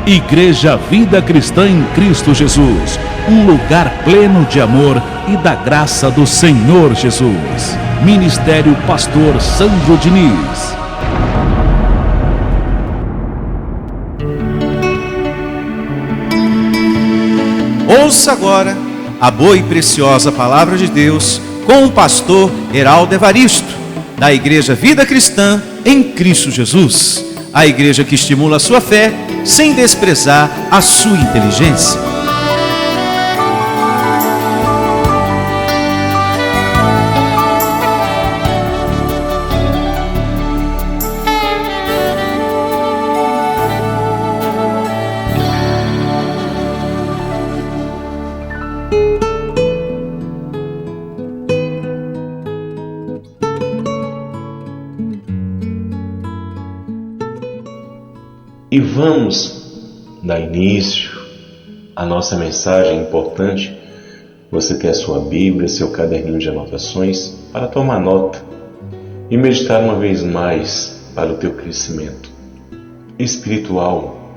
Igreja Vida Cristã em Cristo Jesus, um lugar pleno de amor e da graça do Senhor Jesus. Ministério Pastor Sandro Diniz. Ouça agora a boa e preciosa palavra de Deus com o pastor Heraldo Evaristo, da Igreja Vida Cristã em Cristo Jesus. A igreja que estimula a sua fé sem desprezar a sua inteligência. E vamos dar início à nossa mensagem importante. Você ter a sua Bíblia, seu caderninho de anotações para tomar nota e meditar uma vez mais para o teu crescimento espiritual,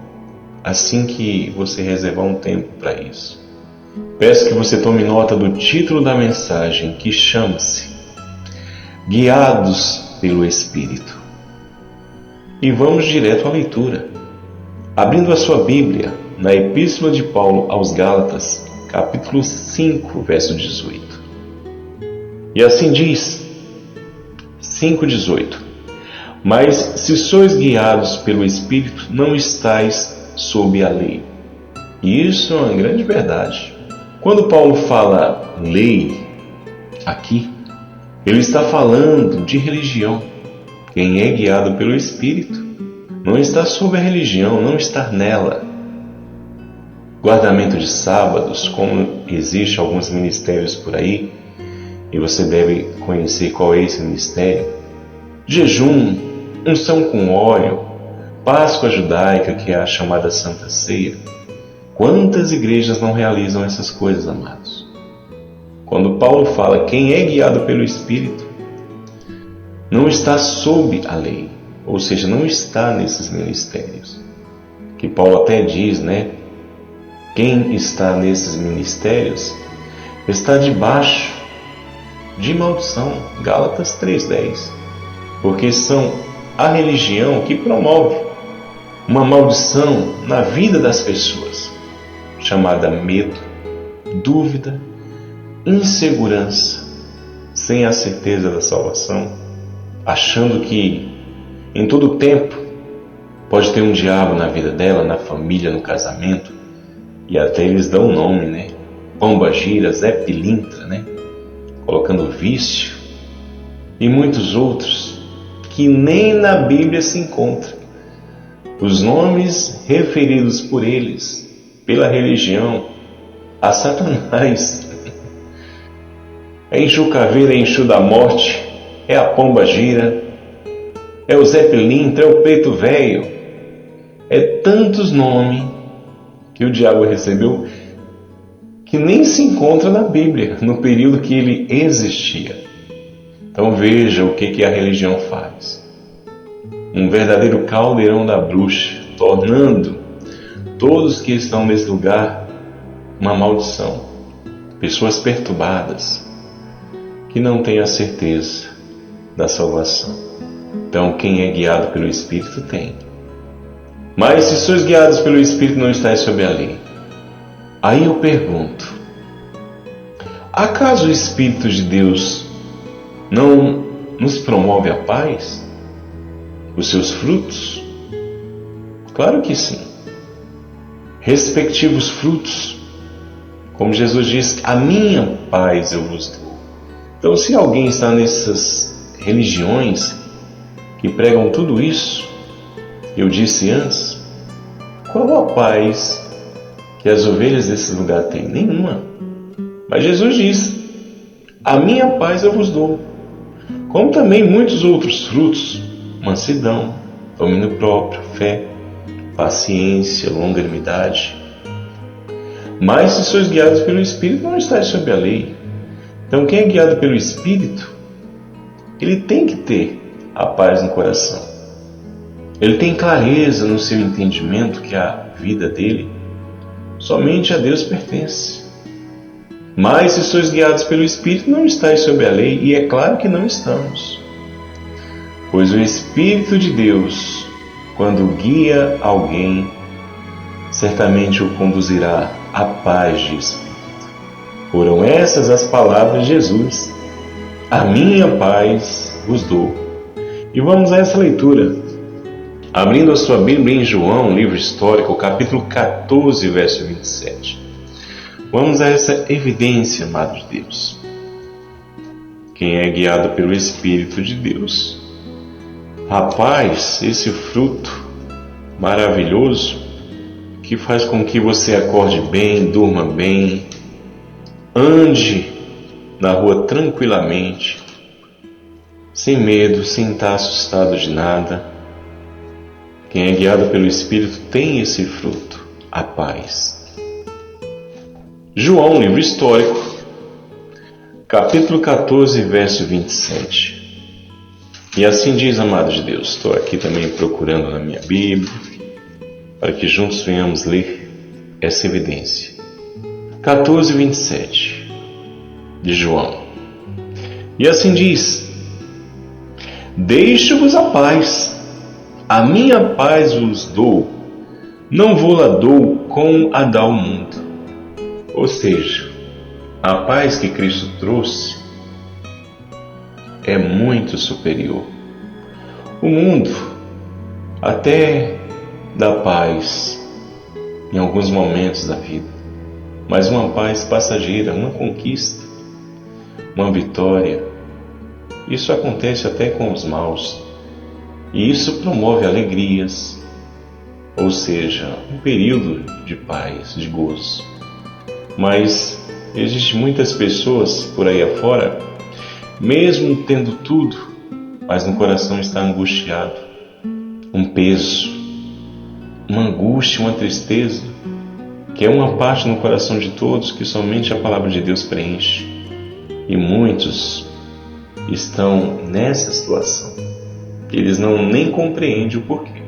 assim que você reservar um tempo para isso. Peço que você tome nota do título da mensagem, que chama-se Guiados pelo Espírito. E vamos direto à leitura. Abrindo a sua Bíblia, na Epístola de Paulo aos Gálatas, capítulo 5, verso 18. E assim diz, 5,18: Mas se sois guiados pelo Espírito, não estáis sob a lei. E isso é uma grande verdade. Quando Paulo fala lei, aqui, ele está falando de religião. Quem é guiado pelo Espírito não está sob a religião, não está nela. Guardamento de sábados, como existe alguns ministérios por aí, e você deve conhecer qual é esse ministério. Jejum, unção com óleo, Páscoa judaica, que é a chamada Santa Ceia. Quantas igrejas não realizam essas coisas, amados? Quando Paulo fala quem é guiado pelo Espírito, não está sob a lei. Ou seja, não está nesses ministérios. Que Paulo até diz, né? Quem está nesses ministérios está debaixo de maldição. Gálatas 3,10. Porque são a religião que promove uma maldição na vida das pessoas, chamada medo, dúvida, insegurança, sem a certeza da salvação, achando que em todo tempo pode ter um diabo na vida dela, na família, no casamento, e até eles dão um nome, né? Pomba gira, Zé Pilintra, né? Colocando vício, e muitos outros que nem na Bíblia se encontram. Os nomes referidos por eles, pela religião, a Satanás. É Enxu Caveira, é Enxu da Morte, é a Pomba Gira, é o Zé Pilintra, é o Preto Velho. É tantos nomes que o diabo recebeu que nem se encontra na Bíblia, no período que ele existia. Então veja o que a religião faz. Um verdadeiro caldeirão da bruxa, tornando todos que estão nesse lugar uma maldição. Pessoas perturbadas, que não têm a certeza da salvação. Então, quem é guiado pelo Espírito tem. Mas se sois guiados pelo Espírito, não estáis sob a lei. Aí eu pergunto, acaso o Espírito de Deus não nos promove a paz? Os seus frutos? Claro que sim. Respectivos frutos, como Jesus diz, a minha paz eu vos dou. Então, se alguém está nessas religiões que pregam tudo isso, eu disse antes, qual a paz que as ovelhas desse lugar têm? Nenhuma. Mas Jesus diz, a minha paz eu vos dou. Como também muitos outros frutos, mansidão, domínio próprio, fé, paciência, longanimidade. Mas se sois guiados pelo Espírito, não estáis sob a lei. Então quem é guiado pelo Espírito, ele tem que ter a paz no coração. Ele tem clareza no seu entendimento que a vida dele somente a Deus pertence. Mas se sois guiados pelo Espírito, não estáis sob a lei, e é claro que não estamos. Pois o Espírito de Deus, quando guia alguém, certamente o conduzirá à paz de espírito. Foram essas as palavras de Jesus: a minha paz vos dou. E vamos a essa leitura, abrindo a sua Bíblia em João, livro histórico, capítulo 14, verso 27. Vamos a essa evidência, amados de Deus. Quem é guiado pelo Espírito de Deus, rapaz, esse fruto maravilhoso que faz com que você acorde bem, durma bem, ande na rua tranquilamente, sem medo, sem estar assustado de nada. Quem é guiado pelo Espírito tem esse fruto, a paz. João, livro histórico, capítulo 14, verso 27. E assim diz, amados de Deus, estou aqui também procurando na minha Bíblia, para que juntos venhamos ler essa evidência. 14, 27 de João. E assim diz: deixo-vos a paz, a minha paz vos dou, não vou-la dou como a dá o mundo. Ou seja, a paz que Cristo trouxe é muito superior. O mundo até dá paz em alguns momentos da vida, mas uma paz passageira, uma conquista, uma vitória, isso acontece até com os maus, e isso promove alegrias, ou seja, um período de paz, de gozo. Mas existem muitas pessoas por aí afora, mesmo tendo tudo, mas no coração está angustiado, um peso, uma angústia, uma tristeza, que é uma parte no coração de todos que somente a palavra de Deus preenche. E muitos estão nessa situação. Eles nem compreendem o porquê.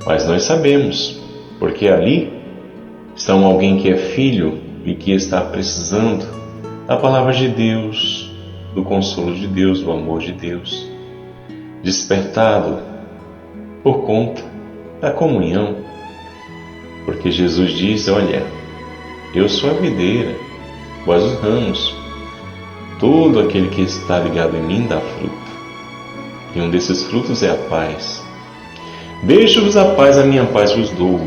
Mas nós sabemos, porque ali está alguém que é filho e que está precisando da palavra de Deus, do consolo de Deus, do amor de Deus, despertado por conta da comunhão. Porque Jesus diz: olha, eu sou a videira, vós os ramos. Todo aquele que está ligado em mim dá fruto. E um desses frutos é a paz. Deixo-vos a paz, a minha paz vos dou.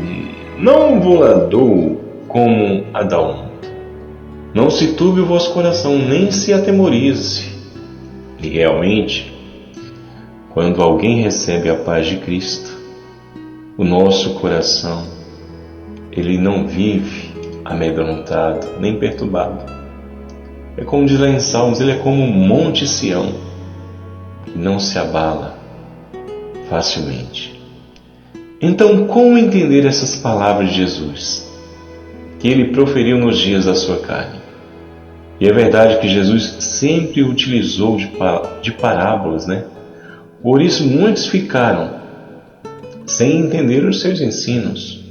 Não vou-la dou como a dá o mundo. Não se turbe o vosso coração, nem se atemorize. E realmente, quando alguém recebe a paz de Cristo, o nosso coração, ele não vive amedrontado, nem perturbado. É como diz lá em Salmos, ele é como um monte Sião, que não se abala facilmente. Então, como entender essas palavras de Jesus, que ele proferiu nos dias da sua carne? E é verdade que Jesus sempre utilizou de parábolas, né? Por isso muitos ficaram sem entender os seus ensinos.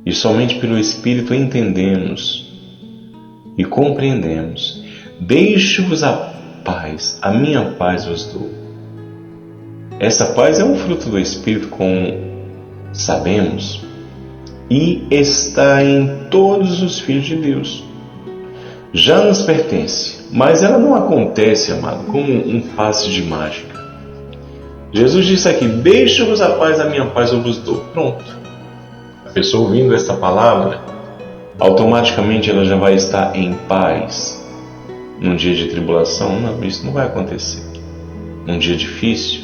E somente pelo Espírito entendemos e compreendemos. Deixo-vos a paz, a minha paz vos dou. Essa paz é um fruto do Espírito, como sabemos, e está em todos os filhos de Deus. Já nos pertence, mas ela não acontece, amado, como um passe de mágica. Jesus disse aqui: deixo-vos a paz, a minha paz eu vos dou. Pronto. A pessoa ouvindo essa palavra, automaticamente ela já vai estar em paz. Num dia de tribulação, não, isso não vai acontecer. Num dia difícil,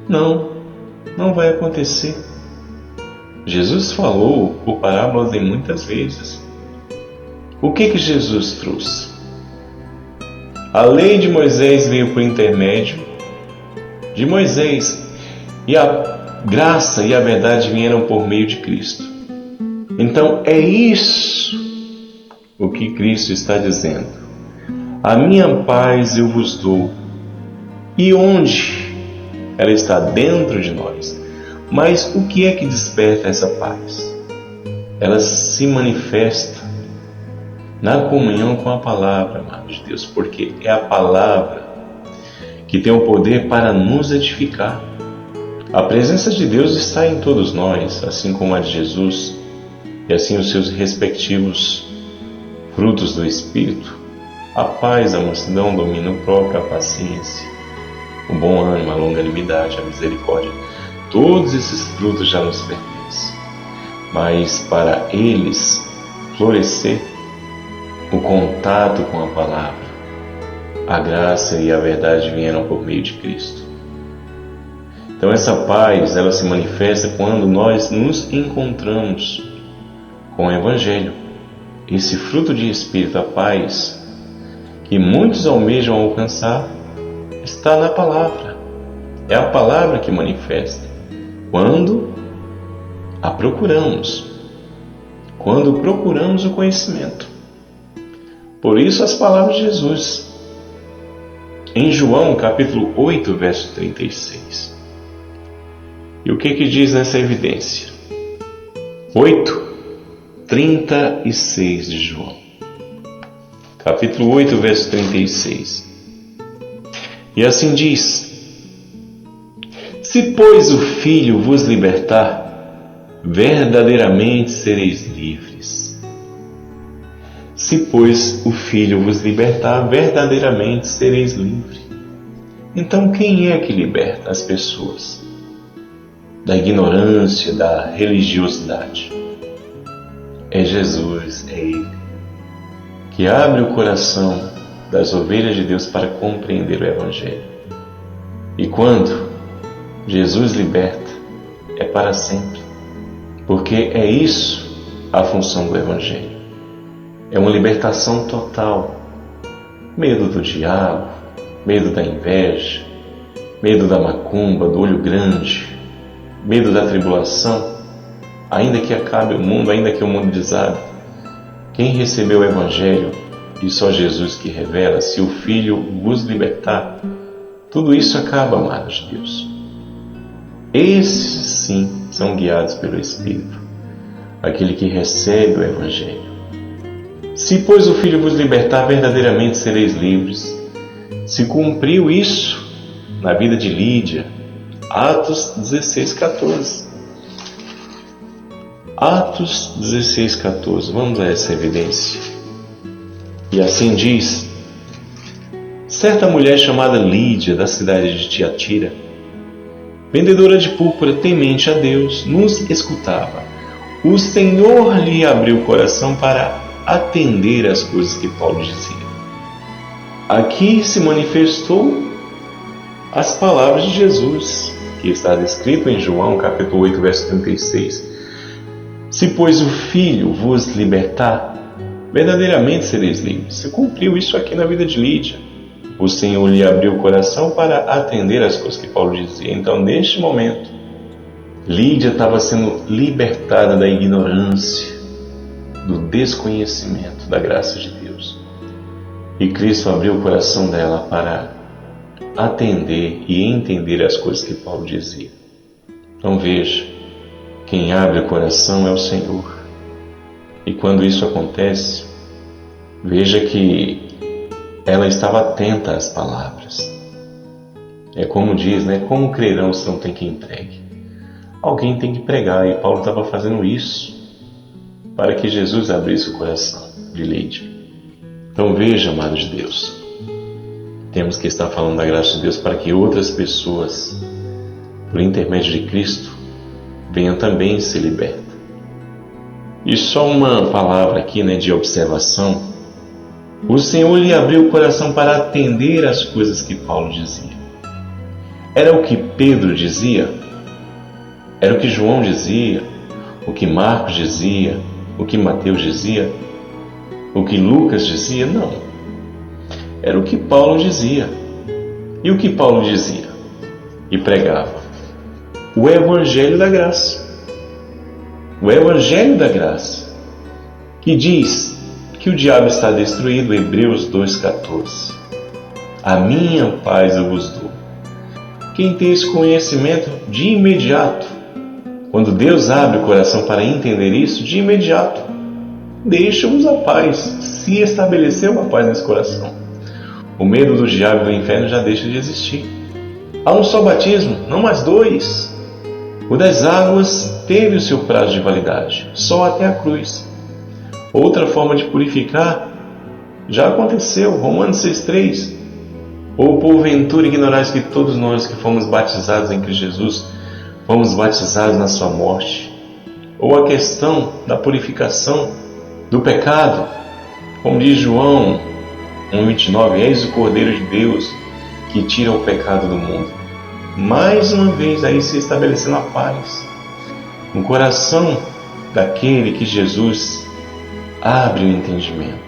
não vai acontecer. Jesus falou por parábolas em muitas vezes. O que Jesus trouxe? A lei de Moisés veio por intermédio de Moisés, e a graça e a verdade vieram por meio de Cristo. Então é isso o que Cristo está dizendo: a minha paz eu vos dou. E onde ela está dentro de nós. Mas o que é que desperta essa paz? Ela se manifesta na comunhão com a palavra, amado de Deus, porque é a palavra que tem o poder para nos edificar. A presença de Deus está em todos nós, assim como a de Jesus, e assim os seus respectivos frutos do Espírito: a paz, a mansidão, o domínio próprio, a paciência, o bom ânimo, a longanimidade, a misericórdia. Todos esses frutos já nos pertencem. Mas para eles florescer, o contato com a palavra, a graça e a verdade vieram por meio de Cristo. Então essa paz, ela se manifesta quando nós nos encontramos com o Evangelho. Esse fruto de Espírito, a paz, que muitos almejam alcançar, está na palavra. É a palavra que manifesta quando a procuramos, quando procuramos o conhecimento. Por isso as palavras de Jesus, em João capítulo 8, verso 36. E o que diz nessa evidência? 8:36 de João. Capítulo 8, verso 36. E assim diz: Se, pois, o Filho vos libertar, verdadeiramente sereis livres. Se, pois, o Filho vos libertar, verdadeiramente sereis livres. Então, quem é que liberta as pessoas da ignorância, da religiosidade? É Jesus, é Ele, que abre o coração das ovelhas de Deus para compreender o Evangelho. E quando Jesus liberta, é para sempre, porque é isso a função do Evangelho. É uma libertação total. Medo do diabo, medo da inveja, medo da macumba, do olho grande, medo da tribulação, ainda que acabe o mundo, ainda que o mundo desabe. Quem recebeu o Evangelho, e só Jesus que revela, se o Filho vos libertar, tudo isso acaba, amados de Deus. Esses sim são guiados pelo Espírito, aquele que recebe o Evangelho. Se, pois, o Filho vos libertar, verdadeiramente sereis livres. Se cumpriu isso na vida de Lídia, Atos 16:14. Atos 16:14. Vamos a essa evidência. E assim diz: certa mulher chamada Lídia, da cidade de Tiatira, vendedora de púrpura, temente a Deus, nos escutava. O Senhor lhe abriu o coração para atender às coisas que Paulo dizia. Aqui se manifestou as palavras de Jesus, que está descrito em João capítulo 8, verso 36. Se, pois, o Filho vos libertar, verdadeiramente sereis livres. Se cumpriu isso aqui na vida de Lídia. O Senhor lhe abriu o coração para atender às coisas que Paulo dizia. Então, neste momento, Lídia estava sendo libertada da ignorância, do desconhecimento da graça de Deus. E Cristo abriu o coração dela para atender e entender as coisas que Paulo dizia. Então veja, quem abre o coração é o Senhor. E quando isso acontece, veja que ela estava atenta às palavras. É como diz, como crerão se não tem quem pregue? Alguém tem que pregar, e Paulo estava fazendo isso para que Jesus abrisse o coração de Lídia. Então veja, amados de Deus, temos que estar falando da graça de Deus para que outras pessoas, por intermédio de Cristo, venham também se libertar. E só uma palavra aqui, de observação. O Senhor lhe abriu o coração para atender às coisas que Paulo dizia. Era o que Pedro dizia? Era o que João dizia? O que Marcos dizia? O que Mateus dizia? O que Lucas dizia? Não. Era o que Paulo dizia. E o que Paulo dizia e pregava? O Evangelho da Graça. O Evangelho da Graça, que diz que o diabo está destruído, Hebreus 2,14. A minha paz eu vos dou. quem tem esse conhecimento de imediato. Quando Deus abre o coração para entender isso, de imediato, deixa-vos a paz. Se estabeleceu uma paz nesse coração, o medo do diabo e do inferno já deixa de existir. Há um só batismo, não mais dois. O das águas teve o seu prazo de validade, só até a cruz. Outra forma de purificar já aconteceu, Romanos 6,3. Ou porventura ignorais que todos nós que fomos batizados em Cristo Jesus, fomos batizados na sua morte. Ou a questão da purificação do pecado, como diz João 1,29, eis o Cordeiro de Deus que tira o pecado do mundo. Mais uma vez aí se estabelecendo a paz no coração daquele que Jesus abre o entendimento.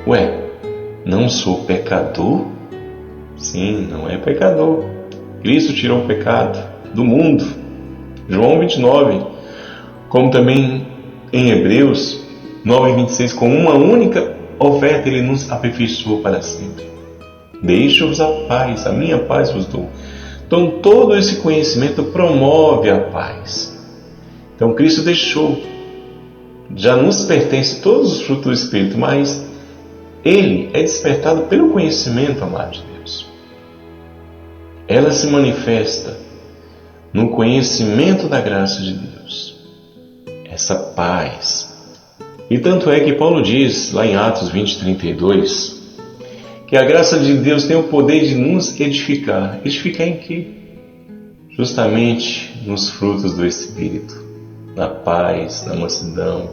Ué, não sou pecador? Sim, não é pecador. Cristo tirou o pecado do mundo. João 29, como também em Hebreus 9,26, com uma única oferta ele nos aperfeiçoou para sempre. Deixo-vos a paz, a minha paz vos dou. Então todo esse conhecimento promove a paz. Então Cristo deixou, já nos pertence todos os frutos do Espírito, mas ele é despertado pelo conhecimento, amado de Deus. Ela se manifesta no conhecimento da graça de Deus. Essa paz. E tanto é que Paulo diz, lá em Atos 20:32, que a graça de Deus tem o poder de nos edificar. Edificar em quê? Justamente nos frutos do Espírito. Na paz, na mansidão,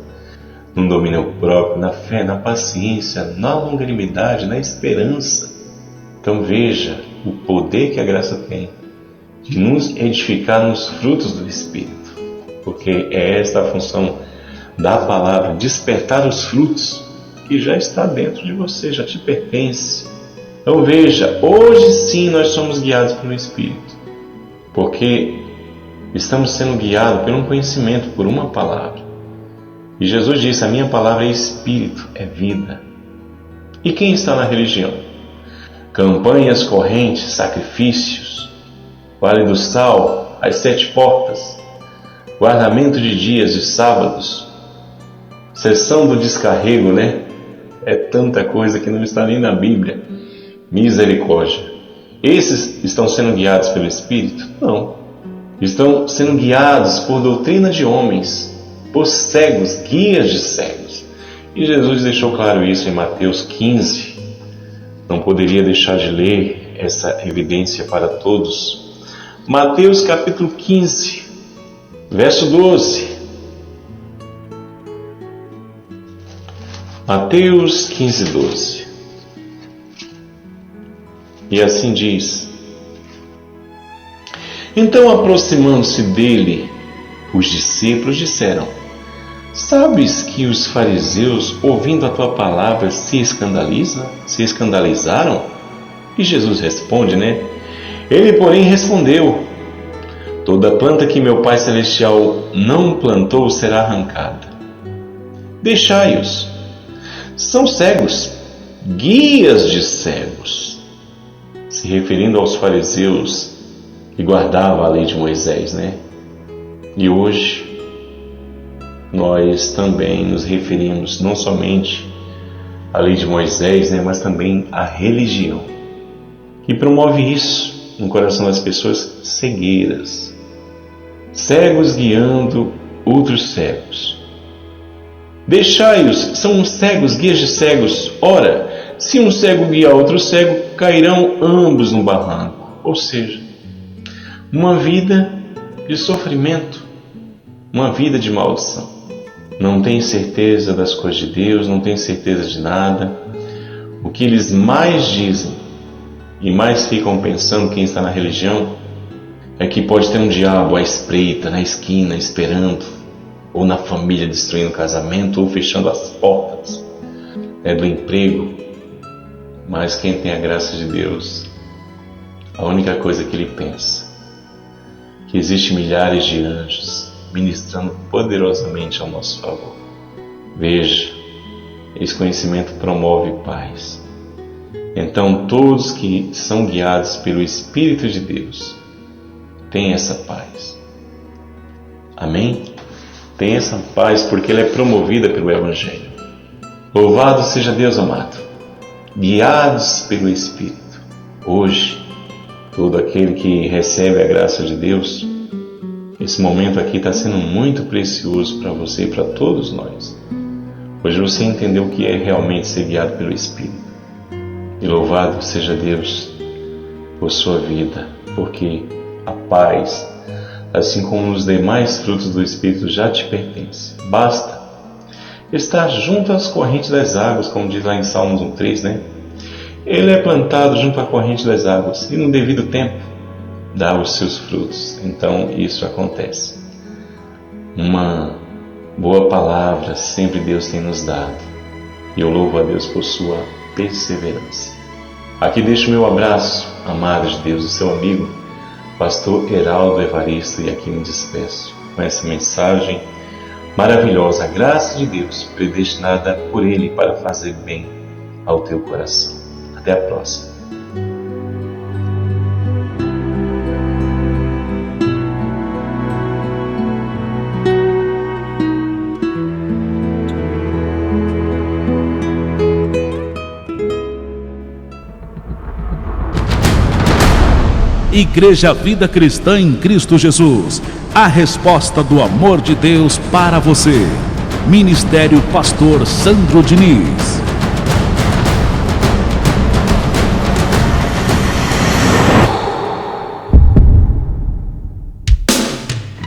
no domínio próprio, na fé, na paciência, na longanimidade, na esperança. Então veja o poder que a graça tem de nos edificar nos frutos do Espírito. Porque é esta a função da palavra, despertar os frutos que já está dentro de você, já te pertence. Então veja, hoje sim nós somos guiados pelo Espírito, porque estamos sendo guiados por um conhecimento, por uma palavra. E Jesus disse, a minha palavra é Espírito, é vida. E quem está na religião? Campanhas correntes, sacrifícios, Vale do Sal, as 7 portas, guardamento de dias, de sábados, sessão do descarrego, né? É tanta coisa que não está nem na Bíblia. Misericórdia. Esses estão sendo guiados pelo Espírito? Não. Estão sendo guiados por doutrina de homens, por cegos, guias de cegos. E Jesus deixou claro isso em Mateus 15. Não poderia deixar de ler essa evidência para todos. Mateus capítulo 15, verso 12. Mateus 15, 12. E assim diz: então, aproximando-se dele, os discípulos disseram: sabes que os fariseus, ouvindo a tua palavra, se escandalizaram? E Jesus responde, Ele, porém, respondeu: toda planta que meu Pai Celestial não plantou será arrancada. Deixai-os. São cegos, guias de cegos. Se referindo aos fariseus que guardavam a lei de Moisés, E hoje nós também nos referimos não somente à lei de Moisés, mas também à religião, que promove isso no coração das pessoas, cegueiras, cegos guiando outros cegos. Deixai-os, são cegos, guias de cegos. Ora, se um cego guiar outro cego, cairão ambos no barranco. Ou seja, uma vida de sofrimento, uma vida de maldição. Não tem certeza das coisas de Deus, não tem certeza de nada. O que eles mais dizem e mais ficam pensando, quem está na religião, é que pode ter um diabo à espreita, na esquina, esperando, ou na família destruindo o casamento, ou fechando as portas do emprego. Mas quem tem a graça de Deus, a única coisa que ele pensa, que existe milhares de anjos ministrando poderosamente ao nosso favor. Veja, esse conhecimento promove paz. Então todos que são guiados pelo Espírito de Deus Tenha essa paz. Amém? Tenha essa paz porque ela é promovida pelo Evangelho. Louvado seja Deus amado. Guiados pelo Espírito. Hoje, todo aquele que recebe a graça de Deus, esse momento aqui está sendo muito precioso para você e para todos nós. Hoje você entendeu o que é realmente ser guiado pelo Espírito. E louvado seja Deus por sua vida, porque a paz, assim como os demais frutos do Espírito, já te pertence. Basta estar junto às correntes das águas, como diz lá em Salmos 1:3, né? Ele é plantado junto à corrente das águas e no devido tempo dá os seus frutos. Então isso acontece. Uma boa palavra sempre Deus tem nos dado. E eu louvo a Deus por sua perseverança. Aqui deixo meu abraço, amado de Deus, o seu amigo, pastor Heraldo Evaristo, e aqui me despeço com essa mensagem maravilhosa, a graça de Deus predestinada por Ele para fazer bem ao teu coração. Até a próxima. Igreja Vida Cristã em Cristo Jesus, a resposta do amor de Deus para você. Ministério Pastor Sandro Diniz.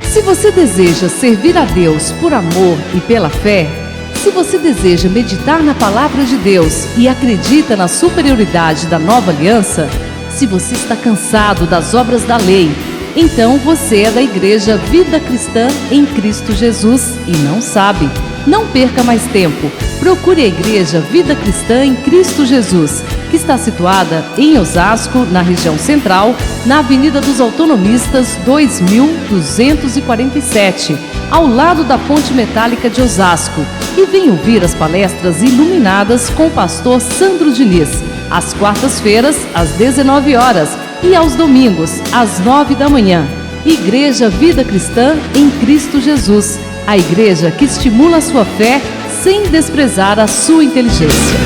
Se você deseja servir a Deus por amor e pela fé, se você deseja meditar na Palavra de Deus e acredita na superioridade da nova aliança, se você está cansado das obras da lei, então você é da Igreja Vida Cristã em Cristo Jesus e não sabe. Não perca mais tempo. Procure a Igreja Vida Cristã em Cristo Jesus, que está situada em Osasco, na região central, na Avenida dos Autonomistas 2247, ao lado da Ponte Metálica de Osasco. E venha ouvir as palestras iluminadas com o pastor Sandro Diniz, às quartas-feiras, às 19 horas e aos domingos, às 9 da manhã. Igreja Vida Cristã em Cristo Jesus, a igreja que estimula a sua fé sem desprezar a sua inteligência.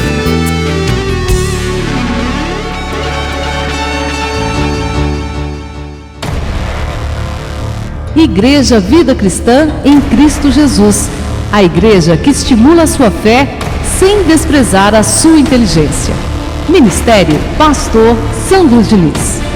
Igreja Vida Cristã em Cristo Jesus, a igreja que estimula a sua fé sem desprezar a sua inteligência. Ministério Pastor Sandro Diniz.